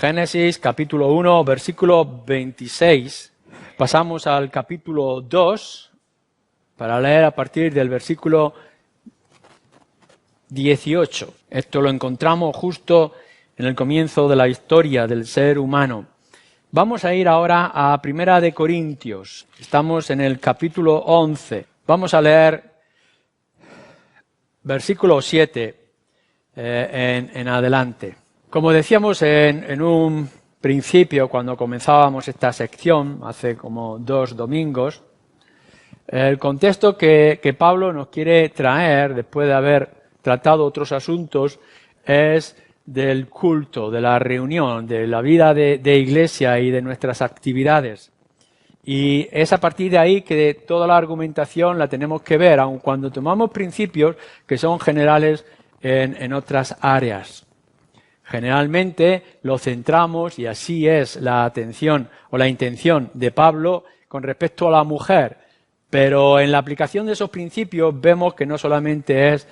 Génesis capítulo 1, versículo 26. Pasamos al capítulo 2 para leer a partir del versículo 18. Esto lo encontramos justo en el comienzo de la historia del ser humano. Vamos a ir ahora a Primera de Corintios. Estamos en el capítulo 11. Vamos a leer versículo 7 en adelante. Como decíamos en un principio, cuando comenzábamos esta sección, hace como 2 domingos, el contexto que Pablo nos quiere traer, después de haber tratado otros asuntos, es del culto, de la reunión, de la vida de iglesia y de nuestras actividades. Y es a partir de ahí que toda la argumentación la tenemos que ver, aun cuando tomamos principios que son generales en otras áreas. Generalmente lo centramos, y así es la atención o la intención de Pablo con respecto a la mujer, pero en la aplicación de esos principios vemos que no solamente es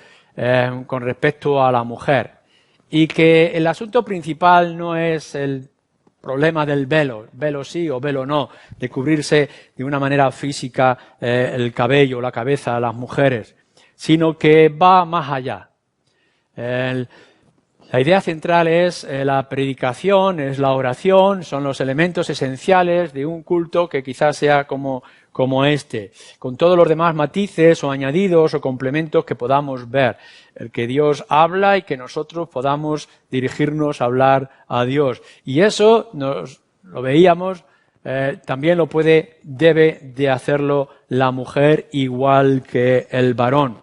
con respecto a la mujer, y que el asunto principal no es el problema del velo sí o velo no, de cubrirse de una manera física el cabello, la cabeza a las mujeres, sino que va más allá. La idea central es la predicación, es la oración, son los elementos esenciales de un culto que quizás sea como este, con todos los demás matices o añadidos o complementos que podamos ver. El que Dios habla y que nosotros podamos dirigirnos a hablar a Dios. Y eso lo veíamos, también debe de hacerlo la mujer igual que el varón.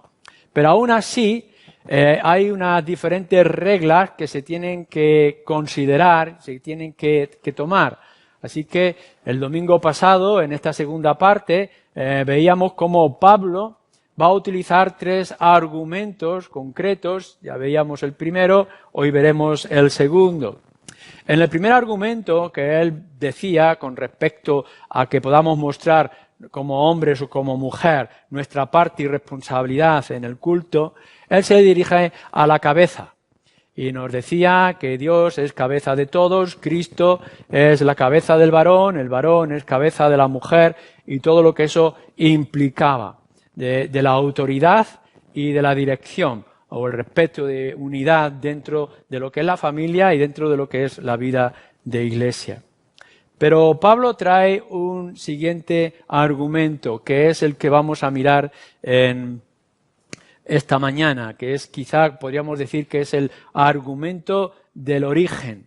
Pero aún así, hay unas diferentes reglas que se tienen que considerar, se tienen que tomar. Así que el domingo pasado, en esta segunda parte, veíamos cómo Pablo va a utilizar 3 argumentos concretos. Ya veíamos el primero, hoy veremos el segundo. En el primer argumento que él decía con respecto a que podamos mostrar como hombres o como mujer nuestra parte y responsabilidad en el culto, él se dirige a la cabeza y nos decía que Dios es cabeza de todos, Cristo es la cabeza del varón, el varón es cabeza de la mujer y todo lo que eso implicaba de la autoridad y de la dirección o el respeto de unidad dentro de lo que es la familia y dentro de lo que es la vida de iglesia. Pero Pablo trae un siguiente argumento, que es el que vamos a mirar en esta mañana, que es quizá, podríamos decir que es el argumento del origen.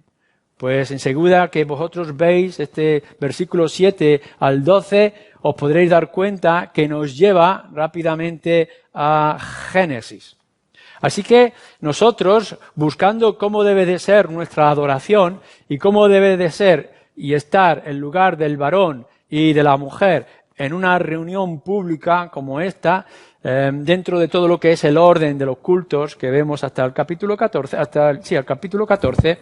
Pues enseguida que vosotros veis este versículo 7 al 12, os podréis dar cuenta que nos lleva rápidamente a Génesis. Así que nosotros, buscando cómo debe de ser nuestra adoración y cómo debe de ser y estar en lugar del varón y de la mujer en una reunión pública como esta, dentro de todo lo que es el orden de los cultos que vemos hasta el capítulo 14, al capítulo 14,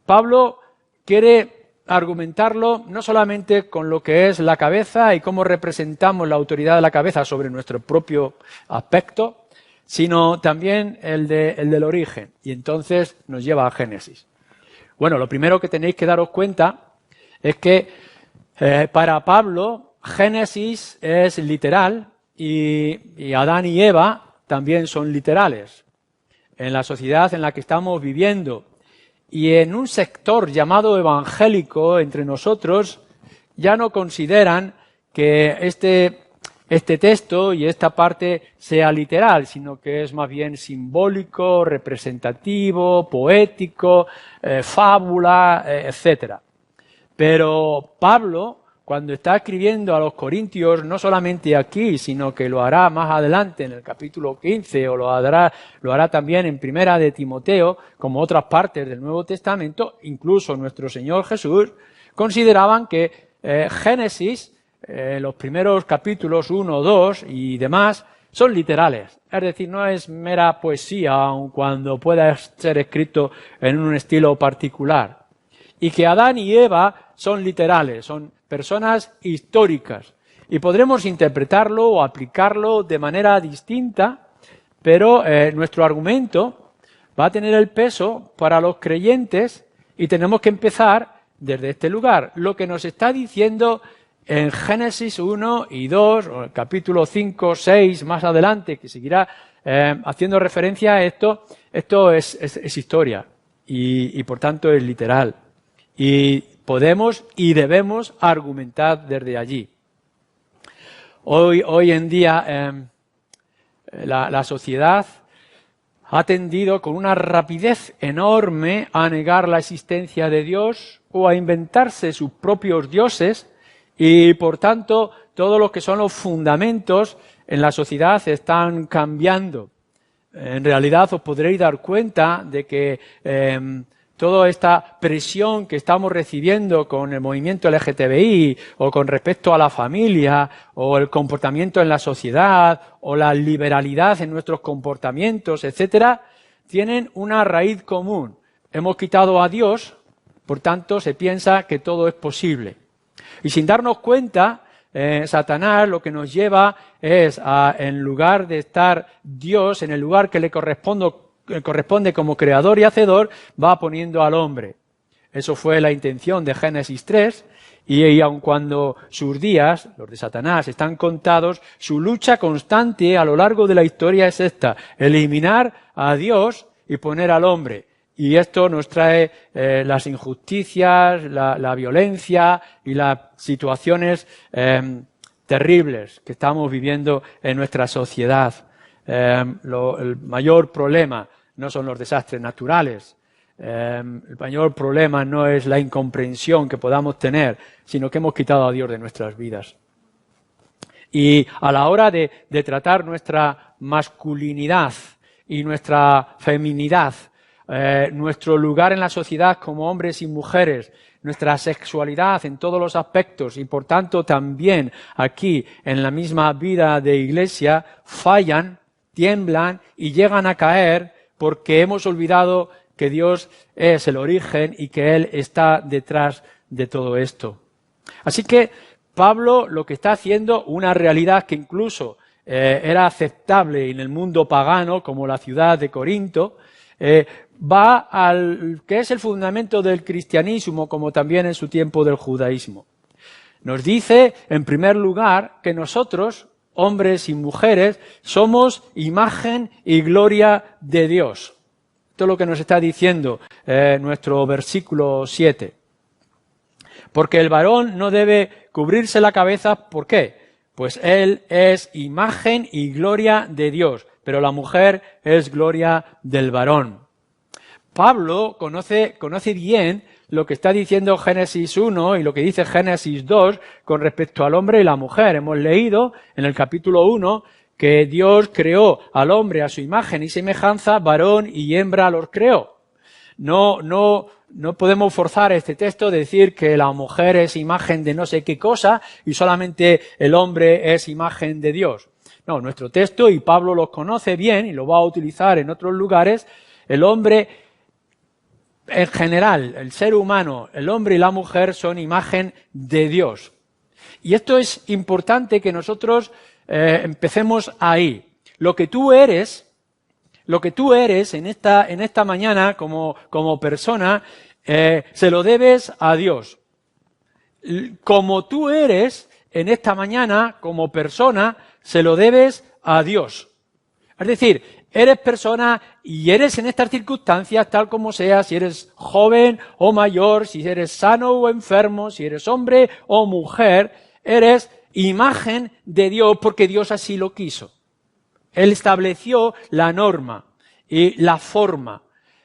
Pablo quiere argumentarlo no solamente con lo que es la cabeza y cómo representamos la autoridad de la cabeza sobre nuestro propio aspecto, sino también el del origen. Y entonces nos lleva a Génesis. Bueno, lo primero que tenéis que daros cuenta es que para Pablo Génesis es literal y Adán y Eva también son literales. En la sociedad en la que estamos viviendo y en un sector llamado evangélico entre nosotros ya no consideran que este texto y esta parte sea literal, sino que es más bien simbólico, representativo, poético, fábula, etcétera. Pero Pablo, cuando está escribiendo a los corintios, no solamente aquí, sino que lo hará más adelante en el capítulo 15 o lo hará también en Primera de Timoteo, como otras partes del Nuevo Testamento, incluso nuestro Señor Jesús, consideraban que Génesis, los primeros capítulos 1, 2 y demás, son literales. Es decir, no es mera poesía, aun cuando pueda ser escrito en un estilo particular. Y que Adán y Eva son literales, son personas históricas. Y podremos interpretarlo o aplicarlo de manera distinta, pero nuestro argumento va a tener el peso para los creyentes Y tenemos que empezar desde este lugar. Lo que nos está diciendo en Génesis 1 y 2, o el capítulo 5, 6, más adelante, que seguirá haciendo referencia a esto es historia y por tanto es literal. Y podemos y debemos argumentar desde allí. Hoy en día la sociedad ha tendido con una rapidez enorme a negar la existencia de Dios o a inventarse sus propios dioses y, por tanto, todo lo que son los fundamentos en la sociedad están cambiando. En realidad os podréis dar cuenta de que toda esta presión que estamos recibiendo con el movimiento LGTBI o con respecto a la familia o el comportamiento en la sociedad o la liberalidad en nuestros comportamientos, etcétera, tienen una raíz común. Hemos quitado a Dios, por tanto se piensa que todo es posible. Y sin darnos cuenta, Satanás lo que nos lleva es a, en lugar de estar Dios en el lugar que le corresponde como creador y hacedor, va poniendo al hombre. Eso fue la intención de Génesis 3, y aun cuando sus días, los de Satanás, están contados, su lucha constante a lo largo de la historia es esta: eliminar a Dios y poner al hombre. Y esto nos trae las injusticias, la violencia y las situaciones terribles que estamos viviendo en nuestra sociedad. El mayor problema no son los desastres naturales. El mayor problema no es la incomprensión que podamos tener, sino que hemos quitado a Dios de nuestras vidas. Y a la hora de tratar nuestra masculinidad y nuestra feminidad, nuestro lugar en la sociedad como hombres y mujeres, nuestra sexualidad en todos los aspectos y por tanto también aquí en la misma vida de iglesia, fallan, tiemblan y llegan a caer porque hemos olvidado que Dios es el origen y que Él está detrás de todo esto. Así que Pablo lo que está haciendo, una realidad que incluso era aceptable en el mundo pagano, como la ciudad de Corinto, va al que es el fundamento del cristianismo, como también en su tiempo del judaísmo. Nos dice, en primer lugar, que nosotros, hombres y mujeres, somos imagen y gloria de Dios. Esto es lo que nos está diciendo nuestro versículo 7. Porque el varón no debe cubrirse la cabeza, ¿por qué? Pues él es imagen y gloria de Dios, pero la mujer es gloria del varón. Pablo conoce bien lo que está diciendo Génesis 1 y lo que dice Génesis 2 con respecto al hombre y la mujer. Hemos leído en el capítulo 1 que Dios creó al hombre a su imagen y semejanza, varón y hembra los creó. No podemos forzar este texto de decir que la mujer es imagen de no sé qué cosa y solamente el hombre es imagen de Dios. No, nuestro texto, y Pablo los conoce bien y lo va a utilizar en otros lugares, el hombre en general, el ser humano, el hombre y la mujer son imagen de Dios. Y esto es importante que nosotros empecemos ahí. Lo que tú eres en esta mañana como persona, se lo debes a Dios. Como tú eres en esta mañana como persona, se lo debes a Dios. Es decir, eres persona y eres en estas circunstancias tal como seas, si eres joven o mayor, si eres sano o enfermo, si eres hombre o mujer, eres imagen de Dios porque Dios así lo quiso. Él estableció la norma y la forma.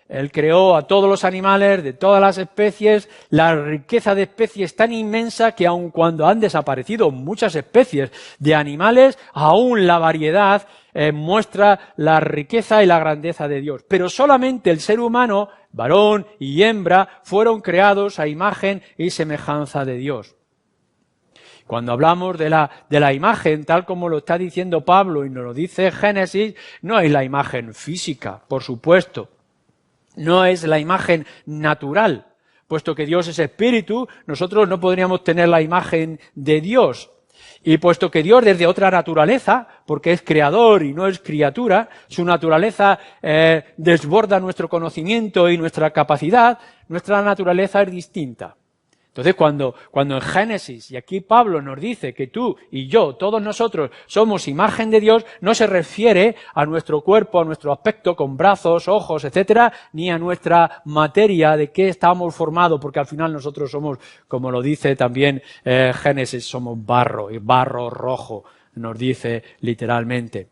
Él creó a todos los animales de todas las especies. La riqueza de especies tan inmensa que aun cuando han desaparecido muchas especies de animales, aún la variedad muestra la riqueza y la grandeza de Dios. Pero solamente el ser humano, varón y hembra, fueron creados a imagen y semejanza de Dios. Cuando hablamos de la imagen, tal como lo está diciendo Pablo y nos lo dice Génesis, no es la imagen física, por supuesto. No es la imagen natural. Puesto que Dios es espíritu, nosotros no podríamos tener la imagen de Dios. Y puesto que Dios desde otra naturaleza, porque es creador y no es criatura, su naturaleza desborda nuestro conocimiento y nuestra capacidad, nuestra naturaleza es distinta. Entonces, cuando en Génesis, y aquí Pablo nos dice que tú y yo, todos nosotros, somos imagen de Dios, no se refiere a nuestro cuerpo, a nuestro aspecto con brazos, ojos, etcétera, ni a nuestra materia, de qué estamos formados, porque al final nosotros somos, como lo dice también Génesis, somos barro, y barro rojo, nos dice literalmente.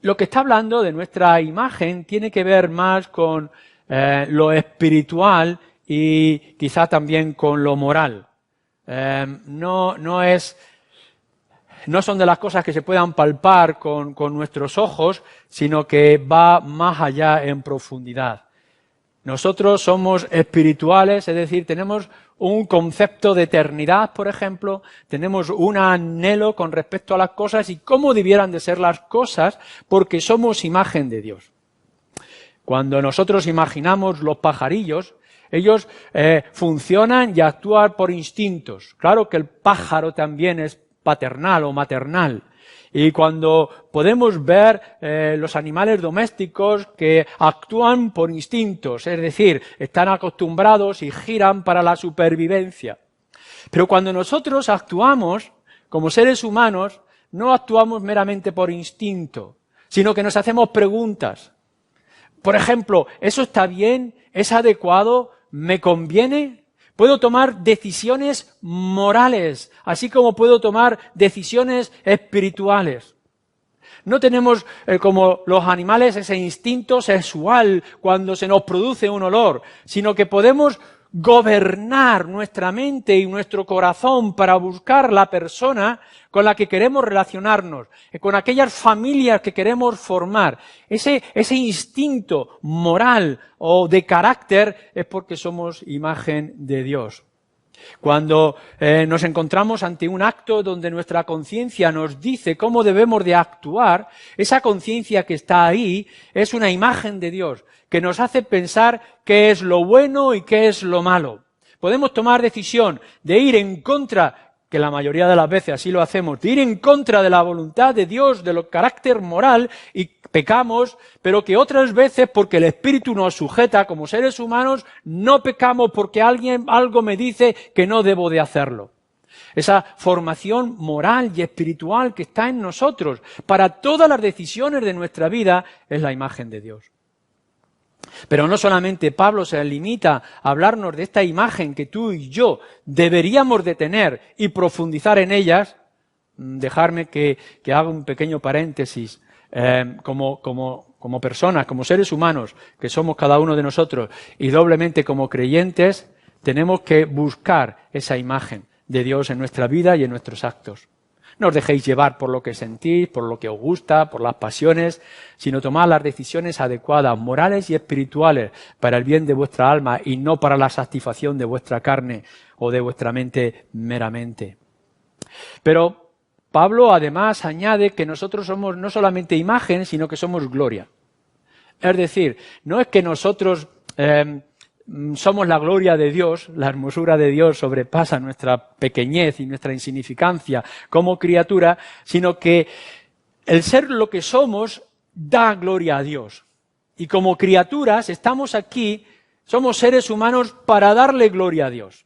Lo que está hablando de nuestra imagen tiene que ver más con lo espiritual y quizá también con lo moral. No son de las cosas que se puedan palpar con nuestros ojos, sino que va más allá en profundidad. Nosotros somos espirituales, es decir, tenemos un concepto de eternidad, por ejemplo, tenemos un anhelo con respecto a las cosas y cómo debieran de ser las cosas, porque somos imagen de Dios. Cuando nosotros imaginamos los pajarillos, ellos funcionan y actúan por instintos. Claro que el pájaro también es paternal o maternal. Y cuando podemos ver los animales domésticos que actúan por instintos, es decir, están acostumbrados y giran para la supervivencia. Pero cuando nosotros actuamos como seres humanos, no actuamos meramente por instinto, sino que nos hacemos preguntas. Por ejemplo, ¿eso está bien? ¿Es adecuado? ¿Me conviene? Puedo tomar decisiones morales, así como puedo tomar decisiones espirituales. No tenemos, como los animales, ese instinto sexual cuando se nos produce un olor, sino que podemos gobernar nuestra mente y nuestro corazón para buscar la persona con la que queremos relacionarnos, con aquellas familias que queremos formar. Ese instinto moral o de carácter es porque somos imagen de Dios. Cuando nos encontramos ante un acto donde nuestra conciencia nos dice cómo debemos de actuar, esa conciencia que está ahí es una imagen de Dios, que nos hace pensar qué es lo bueno y qué es lo malo. Podemos tomar decisión de ir en contra, que la mayoría de las veces así lo hacemos, de ir en contra de la voluntad de Dios, del carácter moral, y pecamos, pero que otras veces, porque el Espíritu nos sujeta como seres humanos, no pecamos porque algo me dice que no debo de hacerlo. Esa formación moral y espiritual que está en nosotros para todas las decisiones de nuestra vida es la imagen de Dios. Pero no solamente Pablo se limita a hablarnos de esta imagen que tú y yo deberíamos de tener y profundizar en ellas. Dejarme que haga un pequeño paréntesis. Como personas, como seres humanos que somos cada uno de nosotros y doblemente como creyentes, tenemos que buscar esa imagen de Dios en nuestra vida y en nuestros actos. No os dejéis llevar por lo que sentís, por lo que os gusta, por las pasiones, sino tomad las decisiones adecuadas, morales y espirituales, para el bien de vuestra alma y no para la satisfacción de vuestra carne o de vuestra mente meramente. Pero Pablo además añade que nosotros somos no solamente imagen, sino que somos gloria. Es decir, no es que nosotros somos la gloria de Dios, la hermosura de Dios sobrepasa nuestra pequeñez y nuestra insignificancia como criatura, sino que el ser lo que somos da gloria a Dios. Y como criaturas estamos aquí, somos seres humanos para darle gloria a Dios.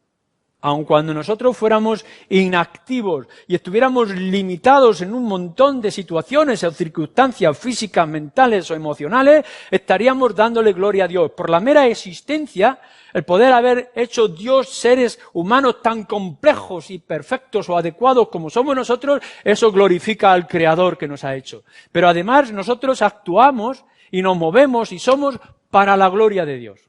Aun cuando nosotros fuéramos inactivos y estuviéramos limitados en un montón de situaciones o circunstancias físicas, mentales o emocionales, estaríamos dándole gloria a Dios. Por la mera existencia, el poder haber hecho Dios seres humanos tan complejos y perfectos o adecuados como somos nosotros, eso glorifica al Creador que nos ha hecho. Pero además nosotros actuamos y nos movemos y somos para la gloria de Dios.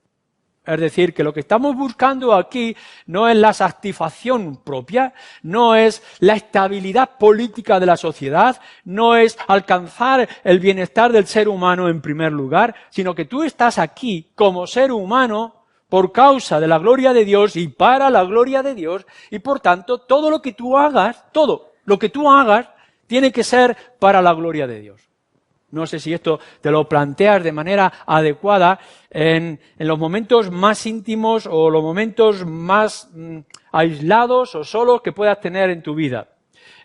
Es decir, que lo que estamos buscando aquí no es la satisfacción propia, no es la estabilidad política de la sociedad, no es alcanzar el bienestar del ser humano en primer lugar, sino que tú estás aquí como ser humano por causa de la gloria de Dios y para la gloria de Dios, y por tanto todo lo que tú hagas tiene que ser para la gloria de Dios. No sé si esto te lo planteas de manera adecuada en los momentos más íntimos o los momentos más aislados o solos que puedas tener en tu vida.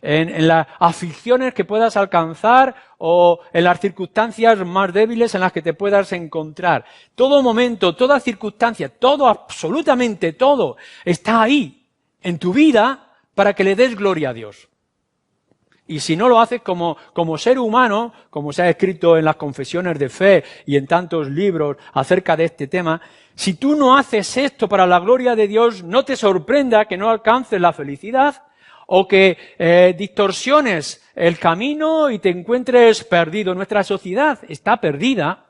en las aflicciones que puedas alcanzar o en las circunstancias más débiles en las que te puedas encontrar. Todo momento, toda circunstancia, todo, absolutamente todo, está ahí en tu vida para que le des gloria a Dios. Y si no lo haces como ser humano, como se ha escrito en las confesiones de fe y en tantos libros acerca de este tema, si tú no haces esto para la gloria de Dios, no te sorprenda que no alcances la felicidad o que distorsiones el camino y te encuentres perdido. Nuestra sociedad está perdida.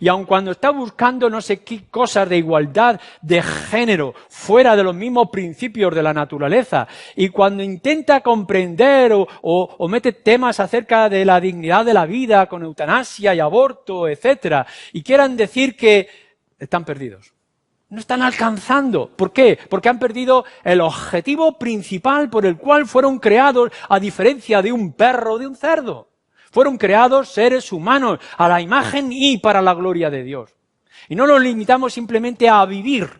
Y aun cuando está buscando no sé qué cosas de igualdad de género fuera de los mismos principios de la naturaleza, y cuando intenta comprender o mete temas acerca de la dignidad de la vida con eutanasia y aborto, etcétera, y quieran decir que están perdidos. No están alcanzando. ¿Por qué? Porque han perdido el objetivo principal por el cual fueron creados, a diferencia de un perro o de un cerdo. Fueron creados seres humanos a la imagen y para la gloria de Dios. Y no nos limitamos simplemente a vivir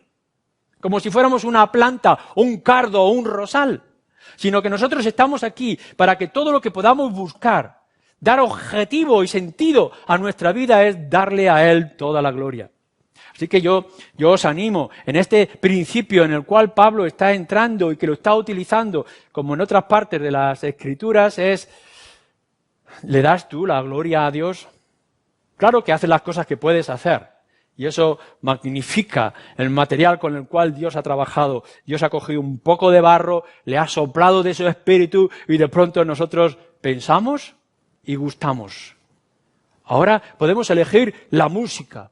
como si fuéramos una planta, un cardo o un rosal, sino que nosotros estamos aquí para que todo lo que podamos buscar, dar objetivo y sentido a nuestra vida es darle a Él toda la gloria. Así que yo os animo en este principio en el cual Pablo está entrando y que lo está utilizando, como en otras partes de las Escrituras, es: ¿le das tú la gloria a Dios? Claro que haces las cosas que puedes hacer. Y eso magnifica el material con el cual Dios ha trabajado. Dios ha cogido un poco de barro, le ha soplado de su espíritu y de pronto nosotros pensamos y gustamos. Ahora podemos elegir la música.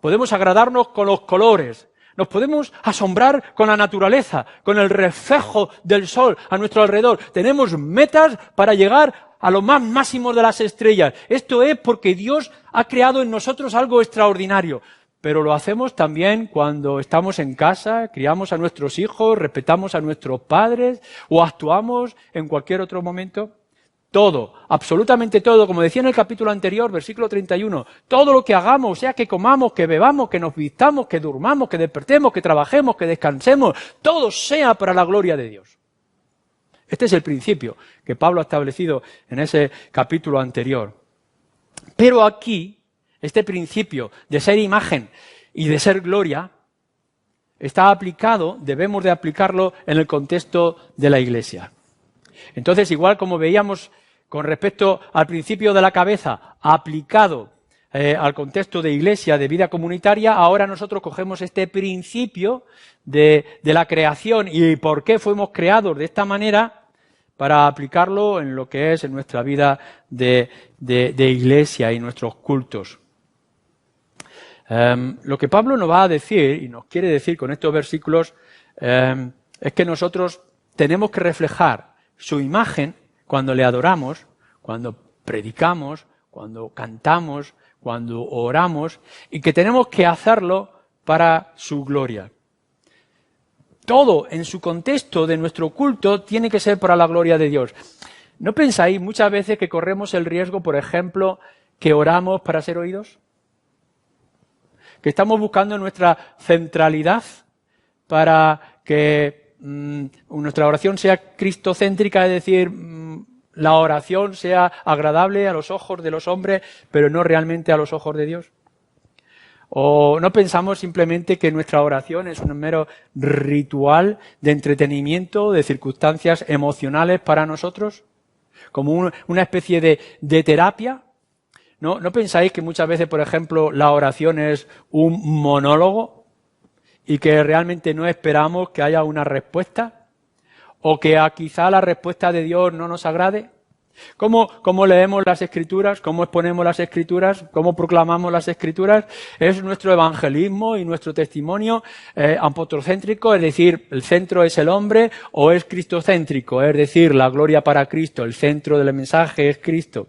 Podemos agradarnos con los colores. Nos podemos asombrar con la naturaleza, con el reflejo del sol a nuestro alrededor. Tenemos metas para llegar a lo más máximo de las estrellas. Esto es porque Dios ha creado en nosotros algo extraordinario. Pero lo hacemos también cuando estamos en casa, criamos a nuestros hijos, respetamos a nuestros padres o actuamos en cualquier otro momento. Todo, absolutamente todo, como decía en el capítulo anterior, versículo 31, todo lo que hagamos, sea que comamos, que bebamos, que nos vistamos, que durmamos, que despertemos, que trabajemos, que descansemos, todo sea para la gloria de Dios. Este es el principio que Pablo ha establecido en ese capítulo anterior. Pero aquí, este principio de ser imagen y de ser gloria, está aplicado, debemos de aplicarlo en el contexto de la Iglesia. Entonces, igual como veíamos con respecto al principio de la cabeza, aplicado al contexto de iglesia, de vida comunitaria, ahora nosotros cogemos este principio de la creación y por qué fuimos creados de esta manera para aplicarlo en lo que es en nuestra vida de iglesia y nuestros cultos. Lo que Pablo nos va a decir, y nos quiere decir con estos versículos, es que nosotros tenemos que reflejar su imagen cuando le adoramos, cuando predicamos, cuando cantamos, cuando oramos, y que tenemos que hacerlo para su gloria. Todo en su contexto de nuestro culto tiene que ser para la gloria de Dios. ¿No pensáis muchas veces que corremos el riesgo, por ejemplo, que oramos para ser oídos? Que estamos buscando nuestra centralidad para que nuestra oración sea cristocéntrica, es decir, la oración sea agradable a los ojos de los hombres, pero no realmente a los ojos de Dios. ¿O no pensamos simplemente que nuestra oración es un mero ritual de entretenimiento, de circunstancias emocionales para nosotros? Como una especie de terapia. ¿No pensáis que muchas veces, por ejemplo, la oración es un monólogo y que realmente no esperamos que haya una respuesta? ¿O que quizá la respuesta de Dios no nos agrade? ¿Cómo leemos las Escrituras? ¿Cómo exponemos las Escrituras? ¿Cómo proclamamos las Escrituras? Es nuestro evangelismo y nuestro testimonio antropocéntrico, es decir, el centro es el hombre, o es cristocéntrico, es decir, la gloria para Cristo, el centro del mensaje es Cristo.